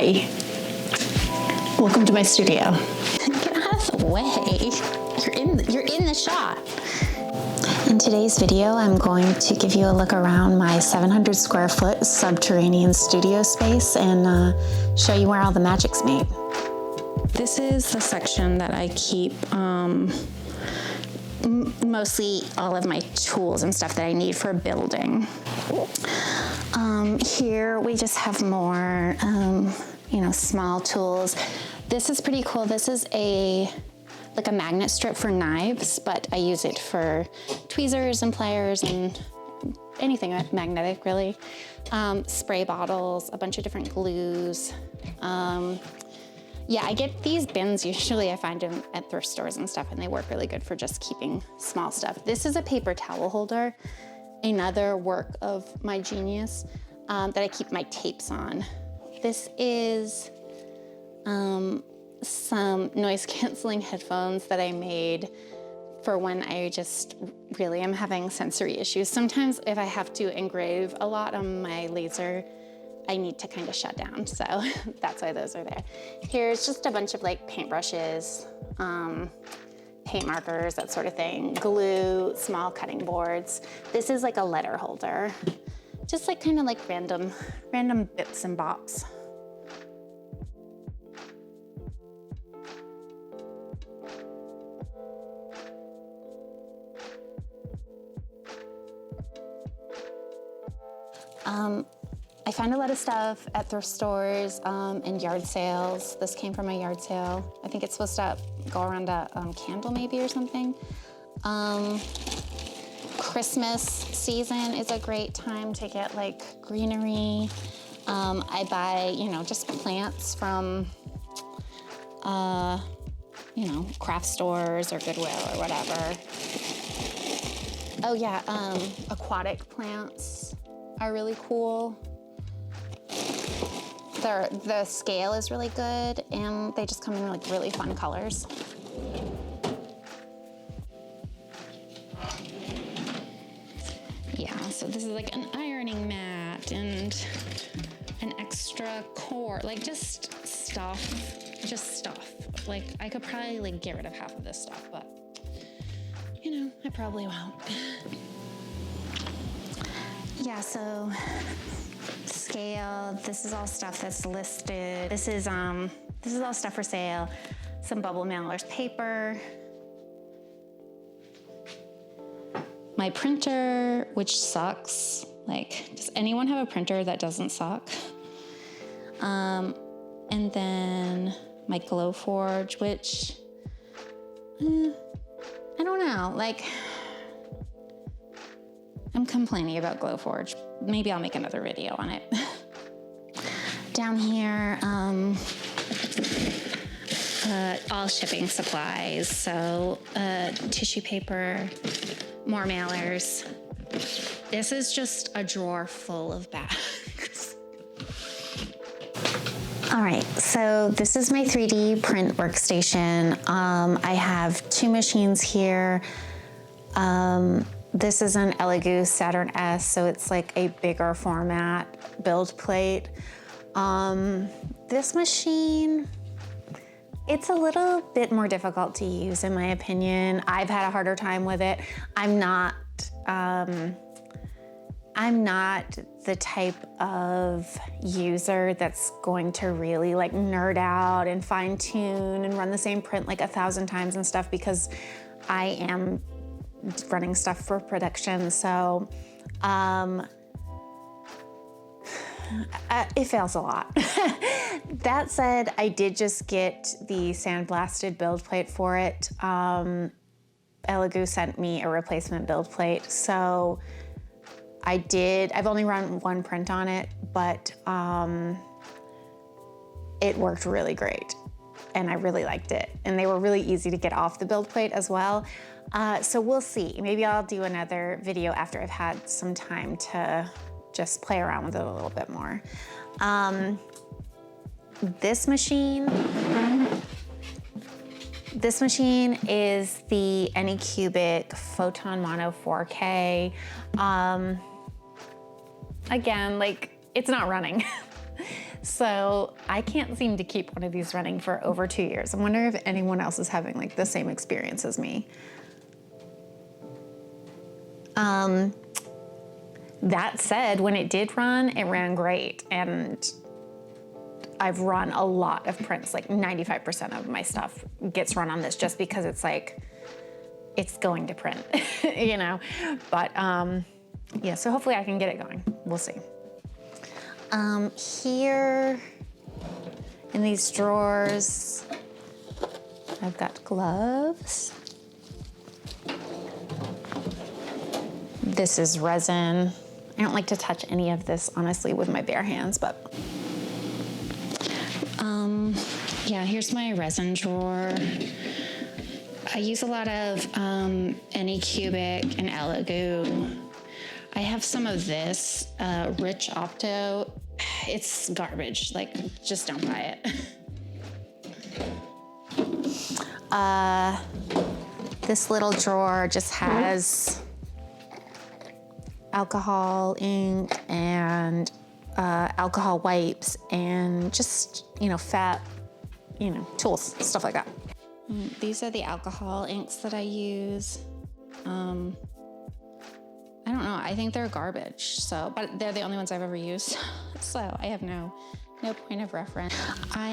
Hi. Welcome to my studio. Get out of the way. You're in the shot. In today's video, I'm going to give you a look around my 700 square foot subterranean studio space and show you where all the magic's made. This is the section that I keep mostly all of my tools and stuff that I need for building. Here we just have more, small tools. This is pretty cool. This is like a magnet strip for knives, but I use it for tweezers and pliers and anything magnetic, really. Spray bottles, a bunch of different glues. Yeah, I get these bins, usually I find them at thrift stores and stuff, and they work really good for just keeping small stuff. This is a paper towel holder, another work of my genius that I keep my tapes on. This is some noise canceling headphones that I made for when I just really am having sensory issues. Sometimes if I have to engrave a lot on my laser, I need to kind of shut down, so that's why those are there. Here's just a bunch of like paintbrushes, paint markers, that sort of thing, glue, small cutting boards. This is like a letter holder, just like kind of like random bits and bops. I find a lot of stuff at thrift stores and yard sales. This came from a yard sale. I think it's supposed to go around a candle maybe or something. Christmas season is a great time to get like greenery. I buy, just plants from, craft stores or Goodwill or whatever. Oh yeah, aquatic plants are really cool. The scale is really good, and they just come in like really fun colors. Yeah, so this is like an ironing mat and an extra cord, like just stuff. Like I could probably like get rid of half of this stuff, but I probably won't. Yeah, so scale, this is all stuff that's listed. This is all stuff for sale. Some bubble mailers paper. My printer, which sucks. Like, does anyone have a printer that doesn't suck? And then my Glowforge, which, I don't know, like, I'm complaining about Glowforge. Maybe I'll make another video on it. Down here, all shipping supplies. So tissue paper, more mailers. This is just a drawer full of bags. All right, so this is my 3D print workstation. I have two machines here. This is an Elegoo Saturn S, so it's like a bigger format build plate. This machine, it's a little bit more difficult to use in my opinion. I've had a harder time with it. I'm not the type of user that's going to really like nerd out and fine tune and run the same print like 1,000 times and stuff, because I am running stuff for production, so it fails a lot. That said, I did just get the sandblasted build plate for it. Elegoo sent me a replacement build plate, so I've only run one print on it, but it worked really great and I really liked it. And they were really easy to get off the build plate as well. So we'll see. Maybe I'll do another video after I've had some time to just play around with it a little bit more. This machine is the Anycubic Photon Mono 4K. Again, like, it's not running. So I can't seem to keep one of these running for over 2 years. I wonder if anyone else is having like the same experience as me. That said, when it did run, it ran great. And I've run a lot of prints, like 95% of my stuff gets run on this just because it's like, it's going to print, you know? But yeah, so hopefully I can get it going. We'll see. Here in these drawers, I've got gloves. This is resin. I don't like to touch any of this, honestly, with my bare hands, but. Yeah, here's my resin drawer. I use a lot of Anycubic and Elegoo. I have some of this Rich Opto. It's garbage, like just don't buy it. This little drawer just has alcohol ink and alcohol wipes and just, you know, fat, you know, tools, stuff like that. These are the alcohol inks that I use. I don't know, I think they're garbage, so, but they're the only ones I've ever used, so I have no point of reference. I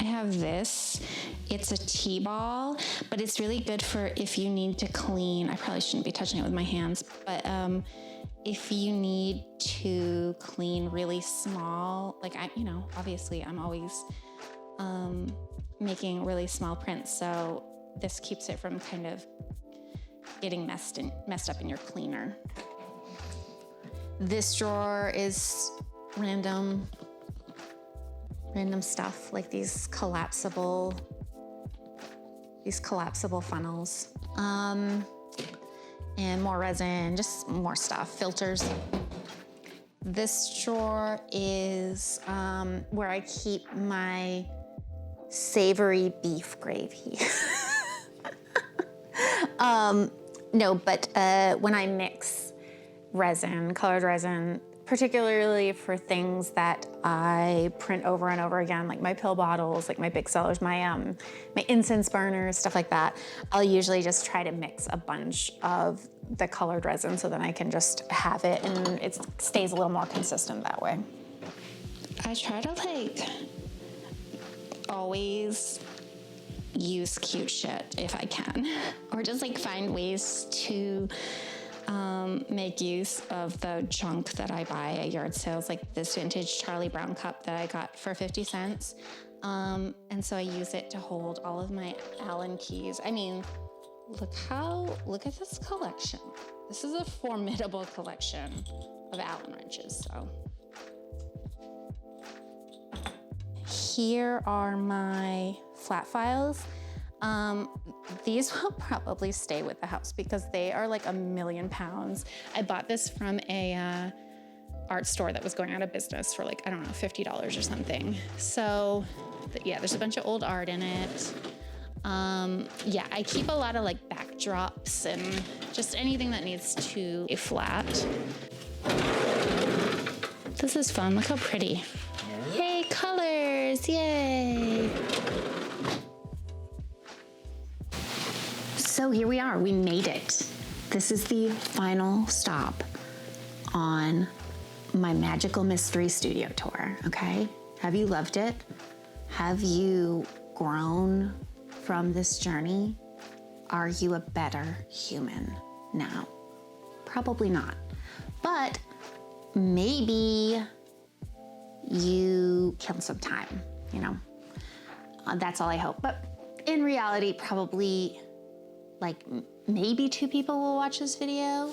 have this. It's a T-ball, but it's really good for if you need to clean. I probably shouldn't be touching it with my hands, but if you need to clean really small, like obviously I'm always making really small prints, so this keeps it from kind of getting messed up in your cleaner. This drawer is random stuff, like these collapsible funnels, and more resin, just more stuff, filters. This drawer is where I keep my savory beef gravy. No, but when I mix resin, colored resin, particularly for things that I print over and over again, like my pill bottles, like my big sellers, my incense burners, stuff like that, I'll usually just try to mix a bunch of the colored resin so then I can just have it and it stays a little more consistent that way. I try to like always use cute shit if I can, or just like find ways to make use of the junk that I buy at yard sales, like this vintage Charlie Brown cup that I got for 50 cents. And so I use it to hold all of my Allen keys. I mean, look at this collection. This is a formidable collection of Allen wrenches, so. Here are my flat files. These will probably stay with the house because they are like £1,000,000. I bought this from a art store that was going out of business for like, I don't know, $50 or something. So yeah, there's a bunch of old art in it. Yeah, I keep a lot of like backdrops and just anything that needs to be flat. This is fun, look how pretty. Hey, colors, yay. So here we are, we made it. This is the final stop on my Magical Mystery Studio tour, okay? Have you loved it? Have you grown from this journey? Are you a better human now? Probably not, but maybe you killed some time, you know? That's all I hope, but in reality, probably like maybe 2 people will watch this video,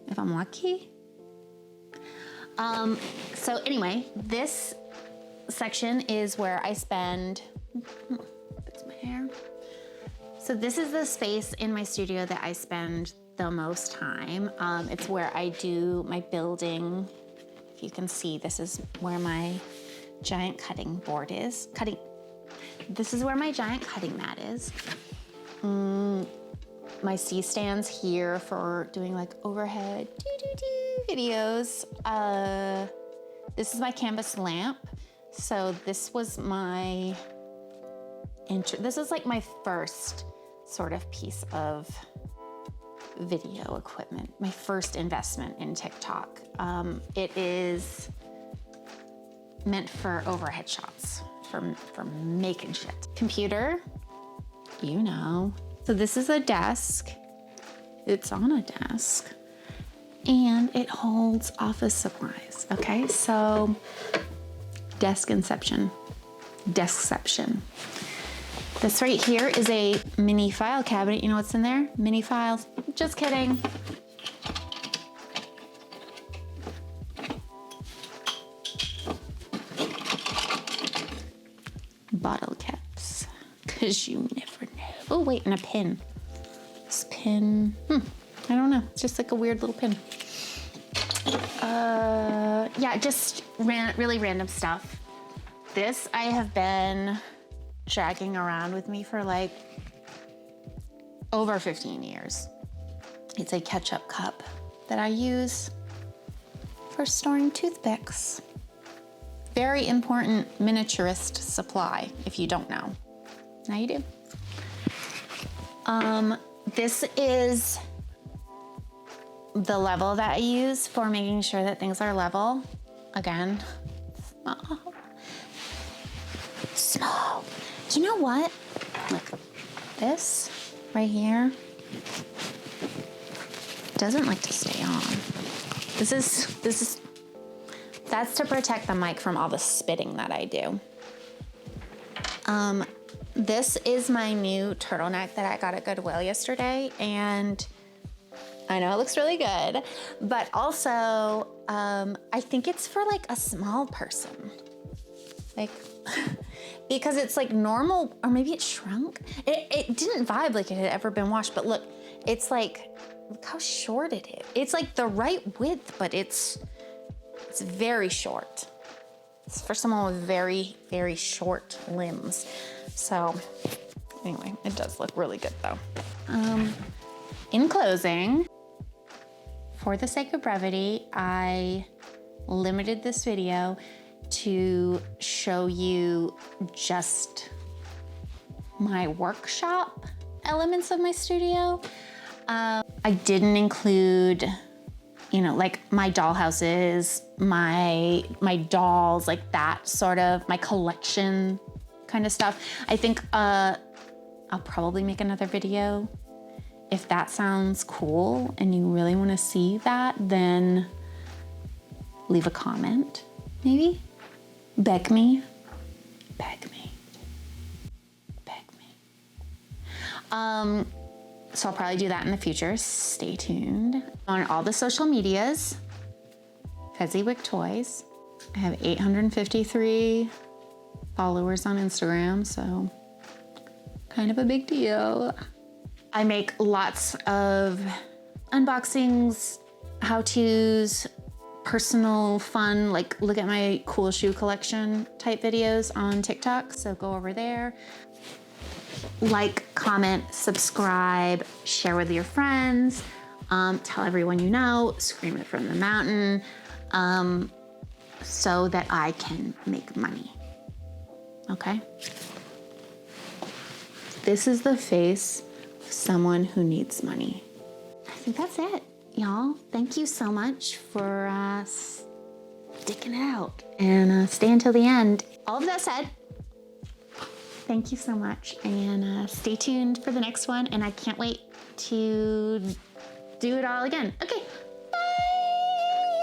if I'm lucky. So anyway, this section is where I spend, fix my hair. So this is the space in my studio that I spend the most time. It's where I do my building. If you can see, this is where my giant cutting board is. This is where my giant cutting mat is. my C-stands here for doing like overhead videos. This is my canvas lamp. So this was my this is like my first sort of piece of video equipment, my first investment in TikTok. It is meant for overhead shots, for making shit. Computer, you know. So this is a desk. It's on a desk and it holds office supplies. Okay, so deskception. This right here is a mini file cabinet. You know what's in there? Mini files. Just kidding. Bottle caps, because you never know. Oh wait, and a pin. This pin, I don't know. It's just like a weird little pin. Yeah, just really random stuff. This I have been dragging around with me for like over 15 years. It's a ketchup cup that I use for storing toothpicks. Very important miniaturist supply, if you don't know. Now you do. This is the level that I use for making sure that things are level. Again, small. Do you know what? Look, this right here doesn't like to stay on. That's to protect the mic from all the spitting that I do. This is my new turtleneck that I got at Goodwill yesterday, and I know it looks really good, but also I think it's for like a small person. Like, because it's like normal, or maybe it shrunk. It didn't vibe like it had ever been washed, but look, it's like, look how short it is. It's like the right width, but it's very short. It's for someone with very, very short limbs. So anyway, it does look really good though. In closing, for the sake of brevity, I limited this video to show you just my workshop elements of my studio. I didn't include, you know, like my doll houses, my dolls, like that sort of, my collection kind of stuff. I think I'll probably make another video. If that sounds cool and you really want to see that, then leave a comment, maybe. Beg me. So I'll probably do that in the future. Stay tuned. On all the social medias, Fezziwig Toys. I have 853 followers on Instagram, so kind of a big deal. I make lots of unboxings, how-tos, personal fun, like look at my cool shoe collection type videos on TikTok, so go over there. Like, comment, subscribe, share with your friends, tell everyone you know, scream it from the mountain, so that I can make money, okay? This is the face of someone who needs money. I think that's it, y'all. Thank you so much for sticking it out and stay until the end. All of that said, thank you so much, and stay tuned for the next one, and I can't wait to do it all again. Okay,